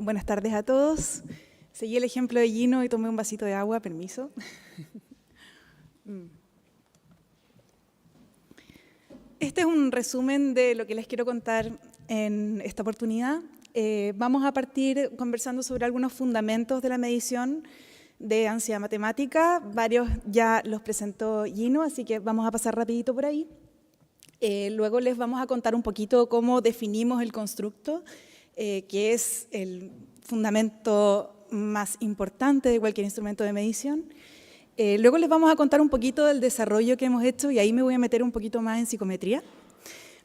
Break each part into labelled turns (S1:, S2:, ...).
S1: Buenas tardes a todos. Seguí el ejemplo de Gino y tomé un vasito de agua, permiso. Este es un resumen de lo que les quiero contar en esta oportunidad. Vamos a partir conversando sobre algunos fundamentos de la medición de ansiedad matemática. Varios ya los presentó Gino, así que vamos a pasar rapidito por ahí. Luego les vamos a contar un poquito cómo definimos el constructo, que es el fundamento más importante de cualquier instrumento de medición. Luego les vamos a contar un poquito del desarrollo que hemos hecho y ahí me voy a meter un poquito más en psicometría,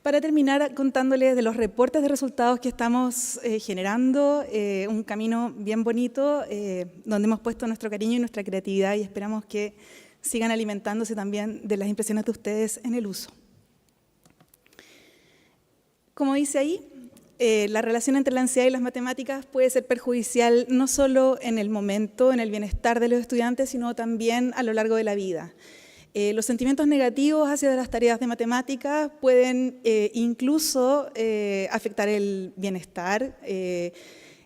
S1: para terminar contándoles de los reportes de resultados que estamos generando, un camino bien bonito donde hemos puesto nuestro cariño y nuestra creatividad y esperamos que sigan alimentándose también de las impresiones de ustedes en el uso. Como dice ahí, la relación entre la ansiedad y las matemáticas puede ser perjudicial no solo en el momento, en el bienestar de los estudiantes, sino también a lo largo de la vida. Los sentimientos negativos hacia las tareas de matemáticas pueden incluso afectar el bienestar,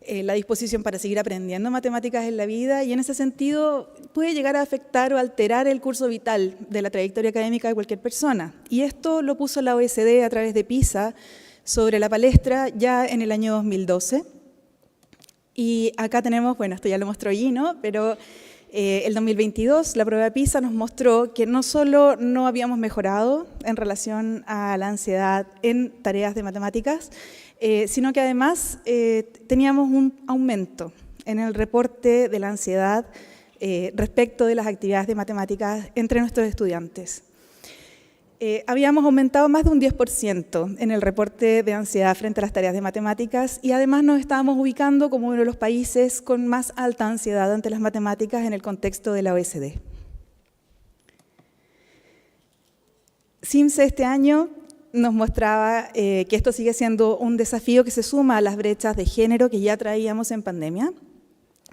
S1: la disposición para seguir aprendiendo matemáticas en la vida y en ese sentido puede llegar a afectar o alterar el curso vital de la trayectoria académica de cualquier persona. Y esto lo puso la OECD a través de PISA sobre la palestra ya en el año 2012. Y acá tenemos, bueno, esto ya lo mostró Gino, pero el 2022 la prueba PISA nos mostró que no solo no habíamos mejorado en relación a la ansiedad en tareas de matemáticas, sino que además teníamos un aumento en el reporte de la ansiedad respecto de las actividades de matemáticas entre nuestros estudiantes. Habíamos aumentado más de un 10% en el reporte de ansiedad frente a las tareas de matemáticas y además nos estábamos ubicando como uno de los países con más alta ansiedad ante las matemáticas en el contexto de la OECD. CIMSE este año nos mostraba que esto sigue siendo un desafío que se suma a las brechas de género que ya traíamos en pandemia.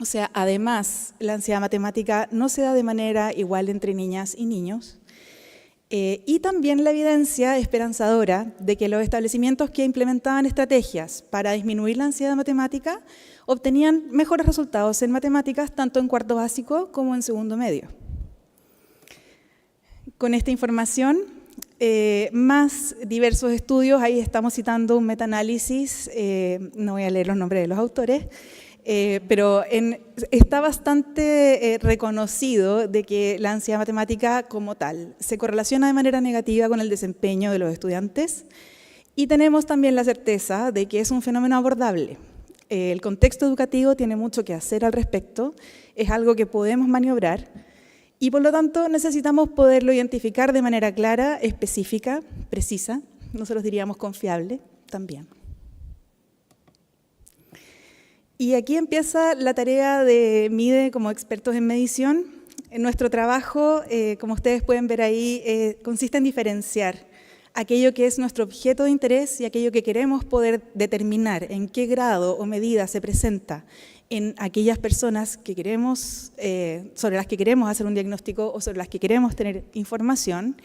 S1: O sea, además, la ansiedad matemática no se da de manera igual entre niñas y niños. Y también la evidencia esperanzadora de que los establecimientos que implementaban estrategias para disminuir la ansiedad matemática obtenían mejores resultados en matemáticas tanto en cuarto básico como en segundo medio. Con esta información, más diversos estudios, ahí estamos citando un metaanálisis, no voy a leer los nombres de los autores, pero está bastante reconocido de que la ansiedad matemática como tal se correlaciona de manera negativa con el desempeño de los estudiantes y tenemos también la certeza de que es un fenómeno abordable. El contexto educativo tiene mucho que hacer al respecto, es algo que podemos maniobrar y por lo tanto necesitamos poderlo identificar de manera clara, específica, precisa, nosotros diríamos confiable también. Y aquí empieza la tarea de MIDE como expertos en medición. Nuestro trabajo, como ustedes pueden ver ahí, consiste en diferenciar aquello que es nuestro objeto de interés y aquello que queremos poder determinar en qué grado o medida se presenta en aquellas personas que queremos, sobre las que queremos hacer un diagnóstico o sobre las que queremos tener información.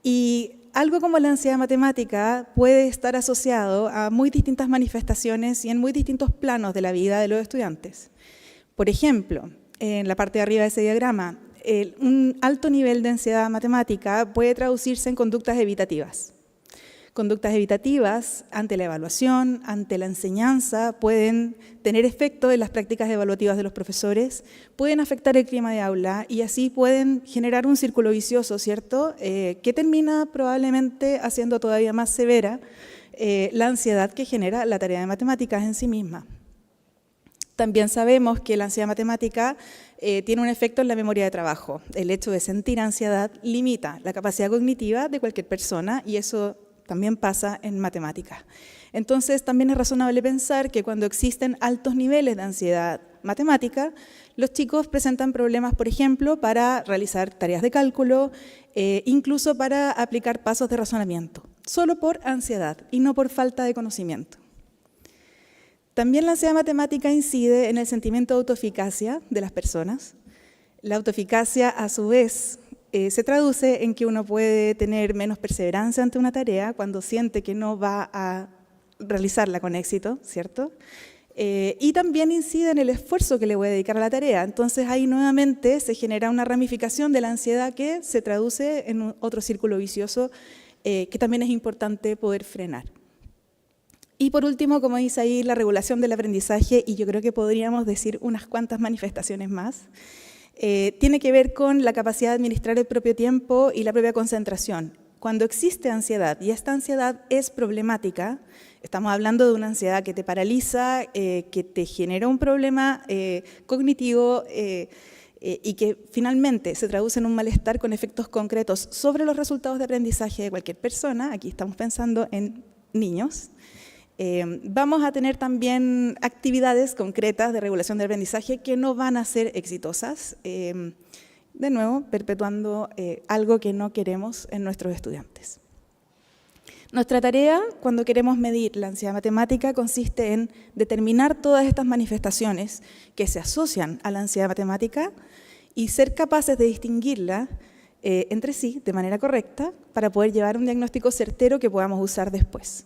S1: Y algo como la ansiedad matemática puede estar asociado a muy distintas manifestaciones y en muy distintos planos de la vida de los estudiantes. Por ejemplo, en la parte de arriba de ese diagrama, un alto nivel de ansiedad matemática puede traducirse en conductas evitativas. Conductas evitativas ante la evaluación, ante la enseñanza, pueden tener efecto en las prácticas evaluativas de los profesores, pueden afectar el clima de aula y así pueden generar un círculo vicioso, ¿cierto? Que termina probablemente haciendo todavía más severa la ansiedad que genera la tarea de matemáticas en sí misma. También sabemos que la ansiedad matemática tiene un efecto en la memoria de trabajo. El hecho de sentir ansiedad limita la capacidad cognitiva de cualquier persona y eso también pasa en matemáticas. Entonces, también es razonable pensar que cuando existen altos niveles de ansiedad matemática, los chicos presentan problemas, por ejemplo, para realizar tareas de cálculo, incluso para aplicar pasos de razonamiento, solo por ansiedad y no por falta de conocimiento. También la ansiedad matemática incide en el sentimiento de autoeficacia de las personas. La autoeficacia, a su vez, se traduce en que uno puede tener menos perseverancia ante una tarea cuando siente que no va a realizarla con éxito, ¿cierto? Y también incide en el esfuerzo que le voy a dedicar a la tarea. Entonces ahí nuevamente se genera una ramificación de la ansiedad que se traduce en otro círculo vicioso que también es importante poder frenar. Y por último, como dice ahí, la regulación del aprendizaje, y yo creo que podríamos decir unas cuantas manifestaciones más, tiene que ver con la capacidad de administrar el propio tiempo y la propia concentración. Cuando existe ansiedad, y esta ansiedad es problemática, estamos hablando de una ansiedad que te paraliza, que te genera un problema cognitivo y que finalmente se traduce en un malestar con efectos concretos sobre los resultados de aprendizaje de cualquier persona. Aquí estamos pensando en niños. Vamos a tener también actividades concretas de regulación del aprendizaje que no van a ser exitosas, de nuevo, perpetuando algo que no queremos en nuestros estudiantes. Nuestra tarea, cuando queremos medir la ansiedad matemática, consiste en determinar todas estas manifestaciones que se asocian a la ansiedad matemática y ser capaces de distinguirla entre sí de manera correcta para poder llevar un diagnóstico certero que podamos usar después.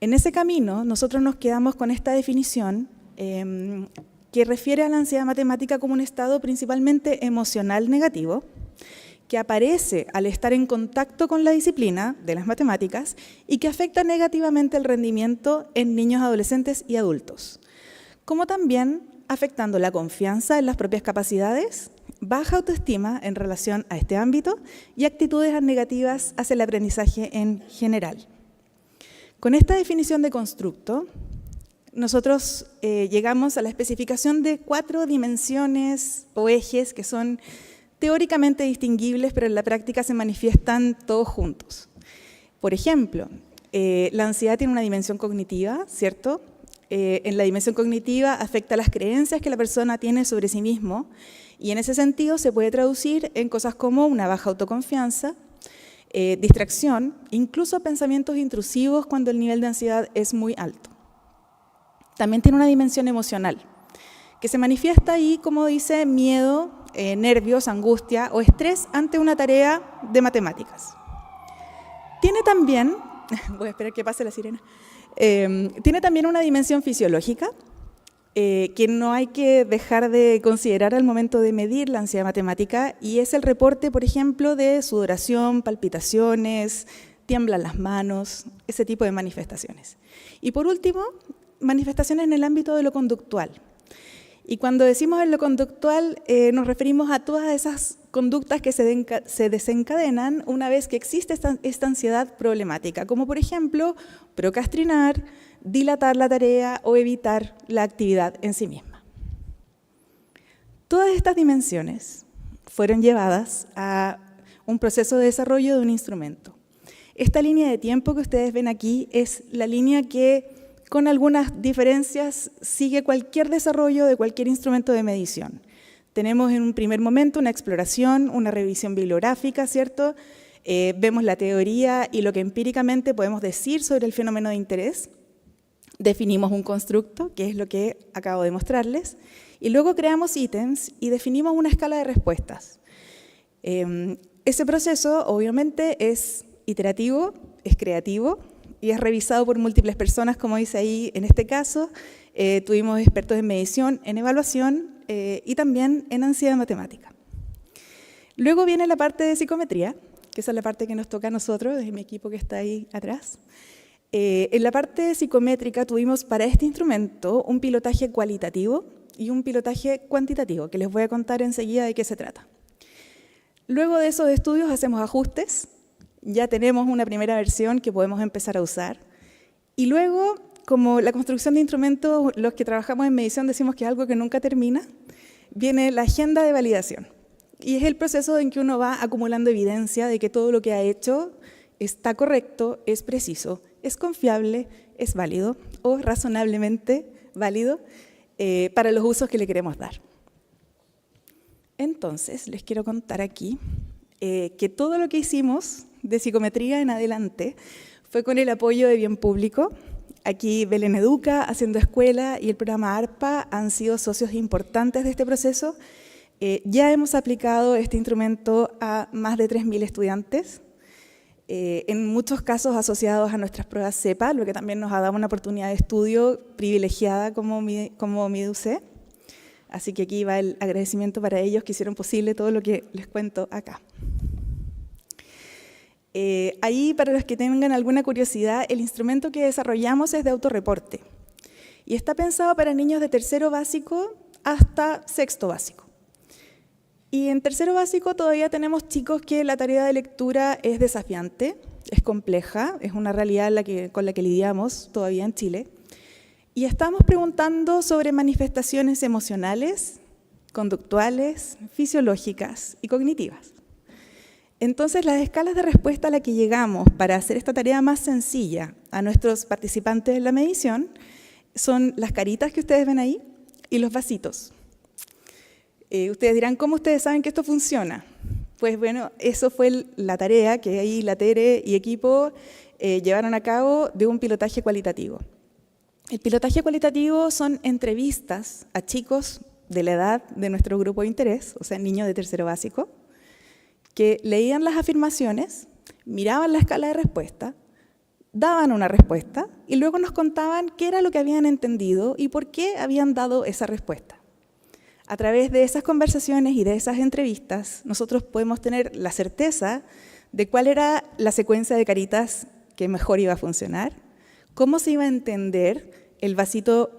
S1: En ese camino, nosotros nos quedamos con esta definición que refiere a la ansiedad matemática como un estado principalmente emocional negativo, que aparece al estar en contacto con la disciplina de las matemáticas y que afecta negativamente el rendimiento en niños, adolescentes y adultos, como también afectando la confianza en las propias capacidades, baja autoestima en relación a este ámbito y actitudes negativas hacia el aprendizaje en general. Con esta definición de constructo, nosotros llegamos a la especificación de 4 dimensiones o ejes que son teóricamente distinguibles, pero en la práctica se manifiestan todos juntos. Por ejemplo, la ansiedad tiene una dimensión cognitiva, ¿cierto? En la dimensión cognitiva afecta las creencias que la persona tiene sobre sí mismo y en ese sentido se puede traducir en cosas como una baja autoconfianza, distracción, incluso pensamientos intrusivos cuando el nivel de ansiedad es muy alto. También tiene una dimensión emocional, que se manifiesta ahí, como dice, miedo, nervios, angustia o estrés ante una tarea de matemáticas. Tiene también, voy a esperar que pase la sirena, tiene también una dimensión fisiológica, que no hay que dejar de considerar al momento de medir la ansiedad matemática, y es el reporte, por ejemplo, de sudoración, palpitaciones, tiemblan las manos, ese tipo de manifestaciones. Y por último, manifestaciones en el ámbito de lo conductual. Y cuando decimos en lo conductual, nos referimos a todas esas conductas que se desencadenan una vez que existe esta ansiedad problemática, como por ejemplo, procrastinar, dilatar la tarea o evitar la actividad en sí misma. Todas estas dimensiones fueron llevadas a un proceso de desarrollo de un instrumento. Esta línea de tiempo que ustedes ven aquí es la línea que, con algunas diferencias, sigue cualquier desarrollo de cualquier instrumento de medición. Tenemos en un primer momento una exploración, una revisión bibliográfica, ¿cierto? Vemos la teoría y lo que empíricamente podemos decir sobre el fenómeno de interés. Definimos un constructo, que es lo que acabo de mostrarles, y luego creamos ítems y definimos una escala de respuestas. Ese proceso, obviamente, es iterativo, es creativo, y es revisado por múltiples personas, como dice ahí en este caso. Tuvimos expertos en medición, en evaluación y también en ansiedad matemática. Luego viene la parte de psicometría, que esa es la parte que nos toca a nosotros, desde mi equipo que está ahí atrás. En la parte psicométrica tuvimos para este instrumento un pilotaje cualitativo y un pilotaje cuantitativo, que les voy a contar enseguida de qué se trata. Luego de esos estudios hacemos ajustes. Ya tenemos una primera versión que podemos empezar a usar. Y luego, como la construcción de instrumentos, los que trabajamos en medición decimos que es algo que nunca termina, viene la agenda de validación. Y es el proceso en que uno va acumulando evidencia de que todo lo que ha hecho está correcto, es preciso, es confiable, es válido o razonablemente válido para los usos que le queremos dar. Entonces, les quiero contar aquí que todo lo que hicimos de psicometría en adelante fue con el apoyo de Bien Público. Aquí Belén Educa, Haciendo Escuela y el programa ARPA han sido socios importantes de este proceso. Ya hemos aplicado este instrumento a más de 3.000 estudiantes en muchos casos asociados a nuestras pruebas CEPA, lo que también nos ha dado una oportunidad de estudio privilegiada como MIDUC. Así que aquí va el agradecimiento para ellos que hicieron posible todo lo que les cuento acá. Ahí, para los que tengan alguna curiosidad, el instrumento que desarrollamos es de autorreporte y está pensado para niños de tercero básico hasta sexto básico. Y en tercero básico todavía tenemos chicos que la tarea de lectura es desafiante, es compleja, es una realidad con la que lidiamos todavía en Chile. Y estamos preguntando sobre manifestaciones emocionales, conductuales, fisiológicas y cognitivas. Entonces, las escalas de respuesta a las que llegamos para hacer esta tarea más sencilla a nuestros participantes en la medición son las caritas que ustedes ven ahí y los vasitos. Ustedes dirán, ¿cómo ustedes saben que esto funciona? Pues bueno, eso fue la tarea que ahí la Tere y equipo llevaron a cabo de un pilotaje cualitativo. El pilotaje cualitativo son entrevistas a chicos de la edad de nuestro grupo de interés, o sea, niños de tercero básico, que leían las afirmaciones, miraban la escala de respuesta, daban una respuesta y luego nos contaban qué era lo que habían entendido y por qué habían dado esa respuesta. A través de esas conversaciones y de esas entrevistas, nosotros podemos tener la certeza de cuál era la secuencia de caritas que mejor iba a funcionar, cómo se iba a entender el vasito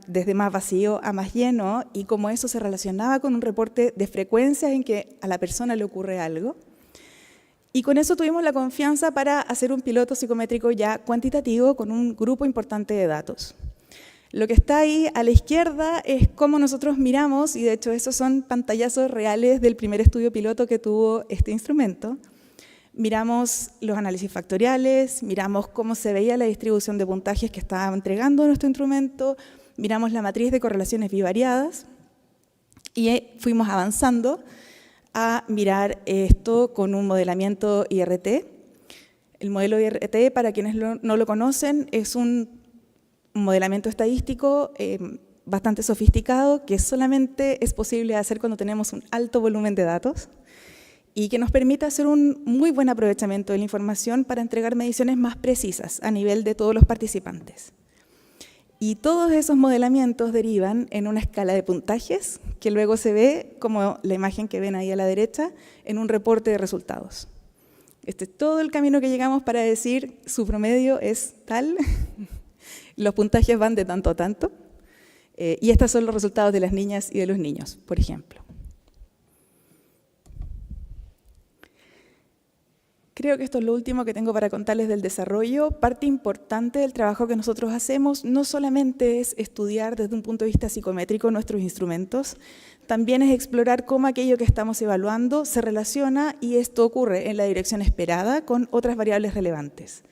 S1: desde más vacío a más lleno y cómo eso se relacionaba con un reporte de frecuencias en que a la persona le ocurre algo. Y con eso tuvimos la confianza para hacer un piloto psicométrico ya cuantitativo con un grupo importante de datos. Lo que está ahí a la izquierda es cómo nosotros miramos, y de hecho esos son pantallazos reales del primer estudio piloto que tuvo este instrumento. Miramos los análisis factoriales, miramos cómo se veía la distribución de puntajes que estaba entregando nuestro instrumento, miramos la matriz de correlaciones bivariadas y fuimos avanzando a mirar esto con un modelamiento IRT. El modelo IRT, para quienes no lo conocen, es un modelamiento estadístico bastante sofisticado que solamente es posible hacer cuando tenemos un alto volumen de datos y que nos permite hacer un muy buen aprovechamiento de la información para entregar mediciones más precisas a nivel de todos los participantes. Y todos esos modelamientos derivan en una escala de puntajes que luego se ve, como la imagen que ven ahí a la derecha, en un reporte de resultados. Este es todo el camino que llegamos para decir su promedio es tal, los puntajes van de tanto a tanto, y estos son los resultados de las niñas y de los niños, por ejemplo. Creo que esto es lo último que tengo para contarles del desarrollo. Parte importante del trabajo que nosotros hacemos no solamente es estudiar desde un punto de vista psicométrico nuestros instrumentos, también es explorar cómo aquello que estamos evaluando se relaciona y esto ocurre en la dirección esperada con otras variables relevantes.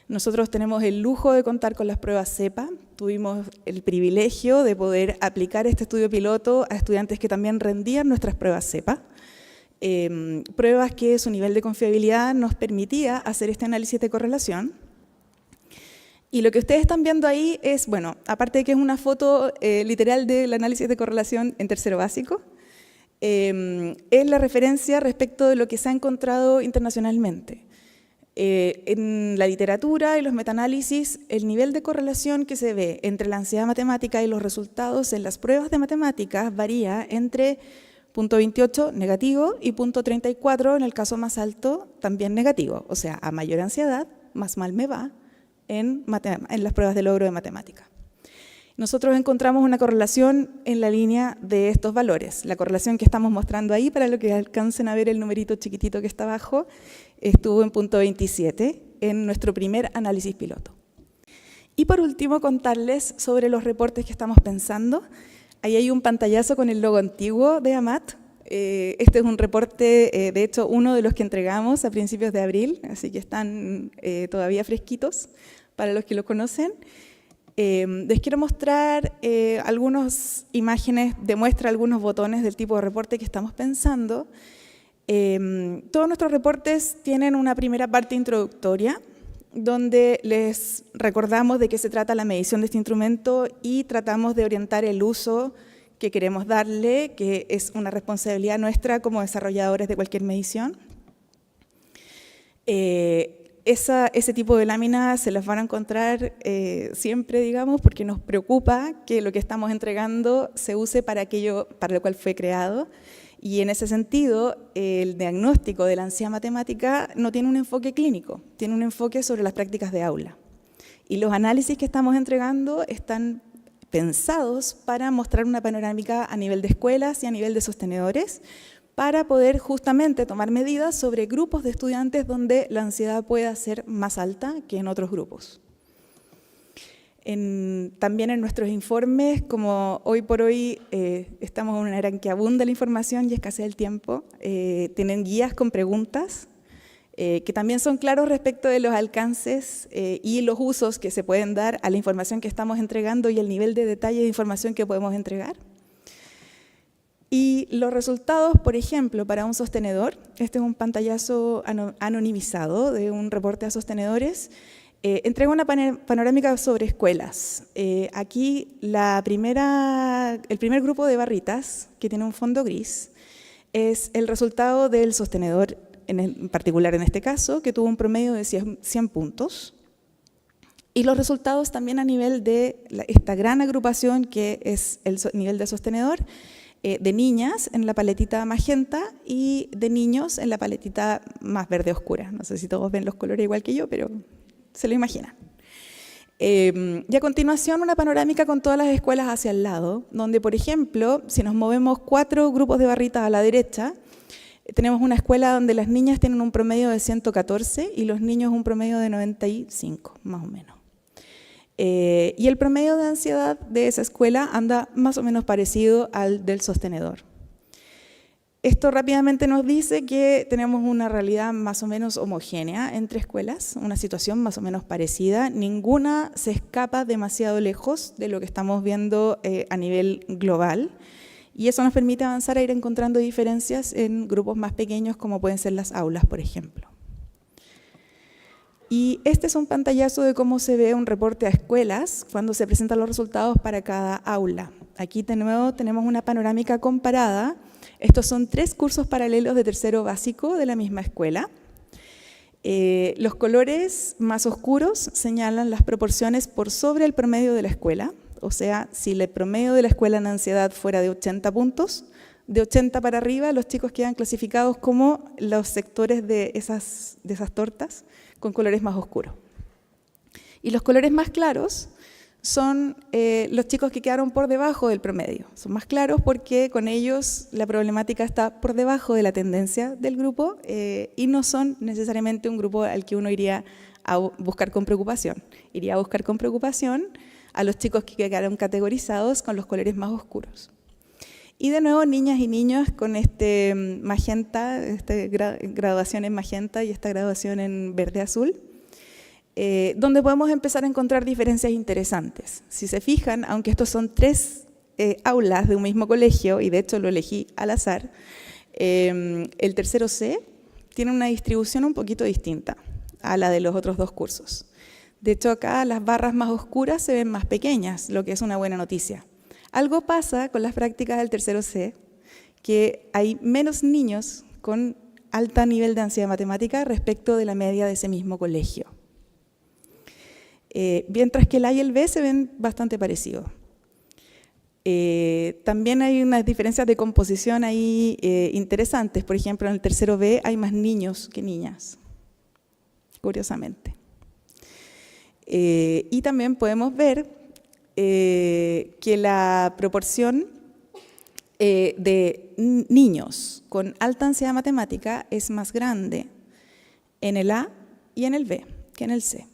S1: Nosotros tenemos el lujo de contar con las pruebas CEPA, tuvimos el privilegio de poder aplicar este estudio piloto a estudiantes que también rendían nuestras pruebas CEPA. Pruebas que su nivel de confiabilidad nos permitía hacer este análisis de correlación. Y lo que ustedes están viendo ahí es, bueno, aparte de que es una foto literal del análisis de correlación en tercero básico, es la referencia respecto de lo que se ha encontrado internacionalmente. En la literatura y los metaanálisis, el nivel de correlación que se ve entre la ansiedad matemática y los resultados en las pruebas de matemáticas varía entre 0.28 negativo y 0.34 en el caso más alto también negativo. O sea, a mayor ansiedad, más mal me va en las pruebas de logro de matemática. Nosotros encontramos una correlación en la línea de estos valores. La correlación que estamos mostrando ahí, para lo que alcancen a ver el numerito chiquitito que está abajo, estuvo en 0.27 en nuestro primer análisis piloto. Y por último, contarles sobre los reportes que estamos pensando. Ahí hay un pantallazo con el logo antiguo de AMAT. Este es un reporte, de hecho, uno de los que entregamos a principios de abril, así que están todavía fresquitos para los que lo conocen. Les quiero mostrar algunas imágenes, demuestra algunos botones del tipo de reporte que estamos pensando. Todos nuestros reportes tienen una primera parte introductoria, donde les recordamos de qué se trata la medición de este instrumento y tratamos de orientar el uso que queremos darle, que es una responsabilidad nuestra como desarrolladores de cualquier medición. Ese tipo de láminas se las van a encontrar siempre, digamos, porque nos preocupa que lo que estamos entregando se use para aquello para lo cual fue creado. Y en ese sentido, el diagnóstico de la ansiedad matemática no tiene un enfoque clínico, tiene un enfoque sobre las prácticas de aula. Y los análisis que estamos entregando están pensados para mostrar una panorámica a nivel de escuelas y a nivel de sostenedores, para poder justamente tomar medidas sobre grupos de estudiantes donde la ansiedad pueda ser más alta que en otros grupos. También en nuestros informes, como hoy por hoy estamos en una era en que abunda la información y escasea el tiempo, tienen guías con preguntas que también son claros respecto de los alcances y los usos que se pueden dar a la información que estamos entregando y el nivel de detalle de información que podemos entregar. Y los resultados, por ejemplo, para un sostenedor, este es un pantallazo anonimizado de un reporte a sostenedores, entrega una panorámica sobre escuelas. Aquí el primer grupo de barritas, que tiene un fondo gris, es el resultado del sostenedor, en particular en este caso, que tuvo un promedio de 100 puntos. Y los resultados también a nivel de esta gran agrupación que es el nivel de sostenedor, de niñas en la paletita magenta y de niños en la paletita más verde oscura. No sé si todos ven los colores igual que yo, pero se lo imaginan. Y a continuación una panorámica con todas las escuelas hacia el lado, donde por ejemplo, si nos movemos 4 grupos de barritas a la derecha, tenemos una escuela donde las niñas tienen un promedio de 114 y los niños un promedio de 95, más o menos. Y el promedio de ansiedad de esa escuela anda más o menos parecido al del sostenedor. Esto rápidamente nos dice que tenemos una realidad más o menos homogénea entre escuelas, una situación más o menos parecida. Ninguna se escapa demasiado lejos de lo que estamos viendo a nivel global. Y eso nos permite avanzar a ir encontrando diferencias en grupos más pequeños, como pueden ser las aulas, por ejemplo. Y este es un pantallazo de cómo se ve un reporte a escuelas cuando se presentan los resultados para cada aula. Aquí de nuevo tenemos una panorámica comparada. Estos son 3 cursos paralelos de tercero básico de la misma escuela. Los colores más oscuros señalan las proporciones por sobre el promedio de la escuela. O sea, si el promedio de la escuela en ansiedad fuera de 80 puntos, de 80 para arriba los chicos quedan clasificados como los sectores de esas tortas con colores más oscuros. Y los colores más claros son los chicos que quedaron por debajo del promedio. Son más claros porque con ellos la problemática está por debajo de la tendencia del grupo y no son necesariamente un grupo al que uno iría a buscar con preocupación. Iría a buscar con preocupación a los chicos que quedaron categorizados con los colores más oscuros. Y de nuevo, niñas y niños con este magenta, esta graduación en magenta y esta graduación en verde-azul, donde podemos empezar a encontrar diferencias interesantes. Si se fijan, aunque estos son 3 aulas de un mismo colegio, y de hecho lo elegí al azar, el tercero C tiene una distribución un poquito distinta a la de los otros 2 cursos. De hecho, acá las barras más oscuras se ven más pequeñas, lo que es una buena noticia. Algo pasa con las prácticas del tercero C, que hay menos niños con alto nivel de ansiedad matemática respecto de la media de ese mismo colegio. Mientras que el A y el B se ven bastante parecidos. También hay unas diferencias de composición ahí interesantes. Por ejemplo, en el tercero B hay más niños que niñas, curiosamente. Y también podemos ver que la proporción de niños con alta ansiedad matemática es más grande en el A y en el B que en el C.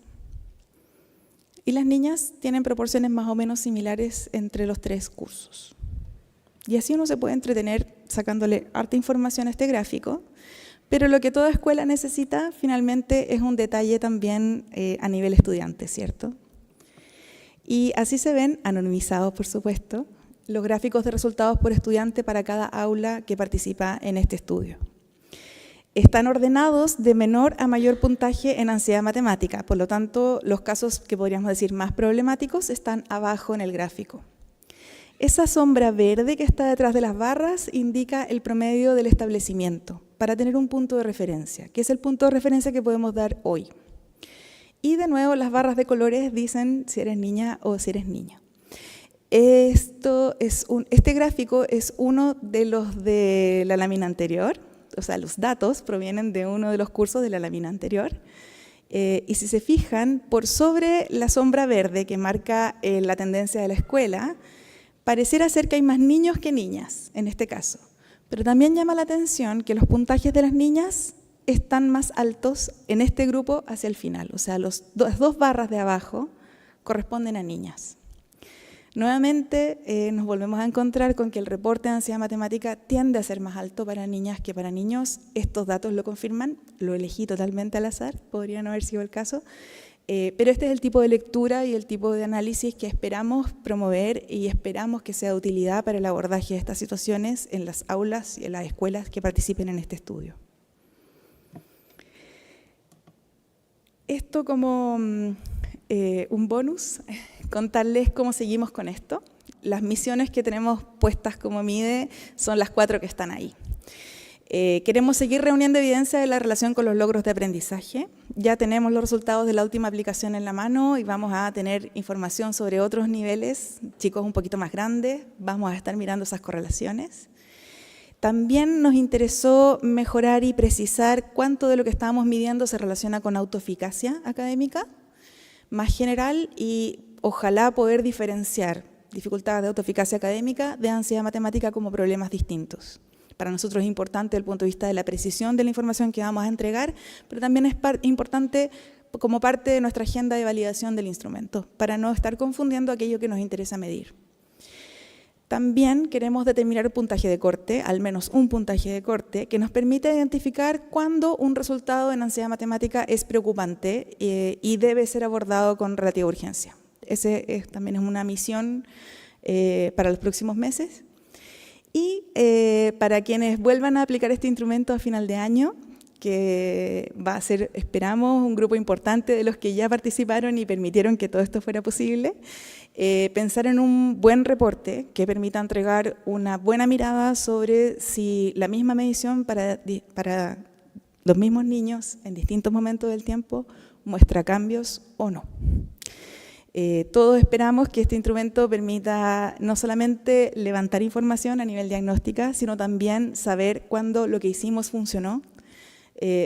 S1: Y las niñas tienen proporciones más o menos similares entre los 3 cursos. Y así uno se puede entretener sacándole harta información a este gráfico, pero lo que toda escuela necesita finalmente es un detalle también a nivel estudiante, ¿cierto? Y así se ven, anonimizados por supuesto, los gráficos de resultados por estudiante para cada aula que participa en este estudio. Están ordenados de menor a mayor puntaje en ansiedad matemática, por lo tanto los casos que podríamos decir más problemáticos están abajo en el gráfico. Esa sombra verde que está detrás de las barras indica el promedio del establecimiento, para tener un punto de referencia, que es el punto de referencia que podemos dar hoy. Y de nuevo, las barras de colores dicen si eres niña o si eres niño. Este gráfico es uno de los de la lámina anterior, o sea, los datos provienen de uno de los cursos de la lámina anterior. Y si se fijan, por sobre la sombra verde que marca la tendencia de la escuela, pareciera ser que hay más niños que niñas, en este caso. Pero también llama la atención que los puntajes de las niñas están más altos en este grupo hacia el final. O sea, las dos barras de abajo corresponden a niñas. Nuevamente nos volvemos a encontrar con que el reporte de ansiedad matemática tiende a ser más alto para niñas que para niños. Estos datos lo confirman, lo elegí totalmente al azar, podría no haber sido el caso. Pero este es el tipo de lectura y el tipo de análisis que esperamos promover y esperamos que sea de utilidad para el abordaje de estas situaciones en las aulas y en las escuelas que participen en este estudio. Esto como un bonus, contarles cómo seguimos con esto. Las misiones que tenemos puestas como MIDE son las 4 que están ahí. Queremos seguir reuniendo evidencia de la relación con los logros de aprendizaje. Ya tenemos los resultados de la última aplicación en la mano y vamos a tener información sobre otros niveles, chicos un poquito más grandes, vamos a estar mirando esas correlaciones. También nos interesó mejorar y precisar cuánto de lo que estábamos midiendo se relaciona con autoeficacia académica, más general, y ojalá poder diferenciar dificultades de autoeficacia académica de ansiedad matemática como problemas distintos. Para nosotros es importante desde el punto de vista de la precisión de la información que vamos a entregar, pero también es importante como parte de nuestra agenda de validación del instrumento, para no estar confundiendo aquello que nos interesa medir. También queremos determinar el puntaje de corte, al menos un puntaje de corte, que nos permita identificar cuándo un resultado en ansiedad matemática es preocupante y debe ser abordado con relativa urgencia. También es una misión para los próximos meses. Y para quienes vuelvan a aplicar este instrumento a final de año, que va a ser, esperamos, un grupo importante de los que ya participaron y permitieron que todo esto fuera posible, pensar en un buen reporte que permita entregar una buena mirada sobre si la misma medición para los mismos niños en distintos momentos del tiempo muestra cambios o no. Todos esperamos que este instrumento permita no solamente levantar información a nivel diagnóstica, sino también saber cuándo lo que hicimos funcionó,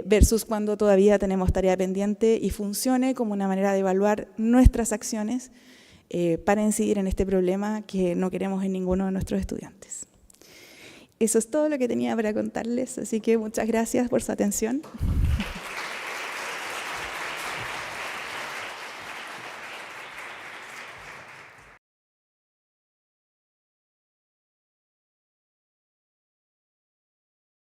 S1: versus cuando todavía tenemos tarea pendiente y funcione como una manera de evaluar nuestras acciones para incidir en este problema que no queremos en ninguno de nuestros estudiantes. Eso es todo lo que tenía para contarles, así que muchas gracias por su atención.